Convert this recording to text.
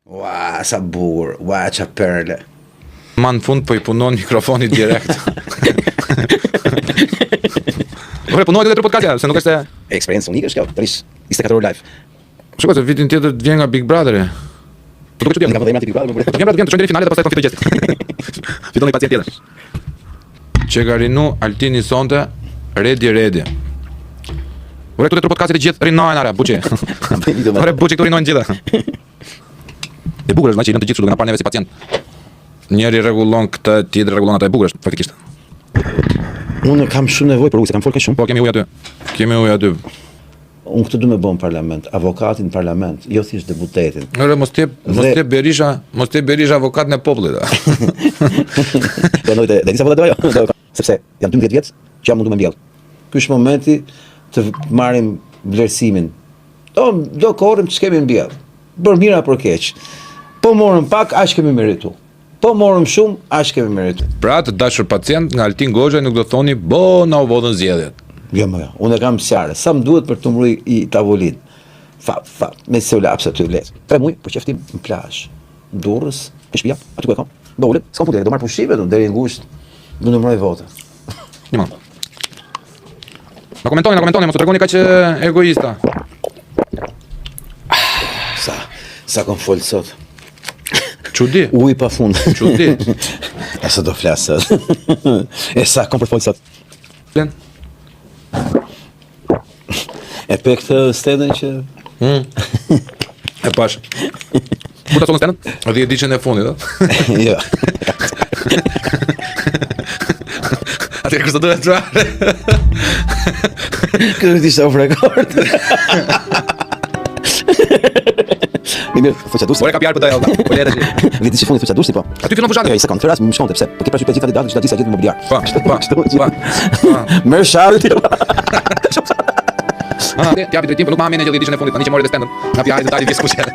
Ua, sa bukur, ua, qa perle. Ma në fund po I punon mikrofoni direkt. Ore, punoj edhe 3 podcastja, se nuk është Eksperiencë unike është kjo, tërish 24 orë live. Shiko se vitin tjetër të vjen nga Big Brotheri. Po duket Nga po dhe emra ti Big Brother, Të vjen të shkojnë deri në finale dhe pastaj konfitoj gjestin. fiton një pacient tjetër. Çegarinu Altini sonte, ready. Ore, këtu 3 podcastet e gjithë rinojnë are, buçi. Ore, buçi këtu rinojnë gjithë. E bukur është, ma që I lëm të gjithë kështu, duke na parë neve si pacient. Njeri rregullon këtë, tjetri rregullon atë, e bukur është, faktikisht. Unë kam shumë nevojë për ujë, se kam folë kaq shumë. Po, kemi ujë aty. Unë këtë du me bë në parlament, avokatin në parlament, jo thjesht deputetin. Ore, mos t'jep Berisha avokat në popullit. Do nojtë, dhe disa votat ajo, sepse jam 12 vjet që jam mundu me mbjell. Ky është momenti të marrim vlerësimin. Do korrim që kemi mbjell. Bër mira për keq. Po morëm pak, aq kemi meritu. Po morëm shumë, aq kemi meritu. Pra, të dashur pacient nga Altin Goxha nuk do thoni, bo, na u vodhën zgjedhjet. Jo, unë e kam sqare. Sa më duhet për të mbroj I tavolin. Me se u lapsa të vlet. 3 muaj po qeftim në plazh. Durrës, në shtëpi, aty ku e kam. Do ulet, s'kam punë, do marr pushime, do deri në gusht. Do numëroj votat. Një moment. Na komentoni, mos u tregoni kaq egoista. Sa kom fol sot. Çudi. Uj pa fund. Çudi. E sa do flas sot. E sa kom për fol sot. Plen. E pe këtë stedën që... E pash. Ku ta sonë stenën? A dhe e diqen e fundit, da? Jo. Atër kërës të duhet të rarë. Kërë t'ishtë off record. Mirë, fuqa dushti. Ore ka pjarë për dajal, da. Po jetë që. Viti që fundit fuqa dushti, po. Aty filon fushatë. Jo, I sekond, fëras më shkonte, pse? Po ke prashi 5 kandidatë që ta disa gjithë në mobiliar. Pa. Merë sharë ti. T'japi drejtim, për nuk ma amene që dhe diqen e fundit, tani që mori dhe stendën. Nga pjarë dhe dali vjesë kushere.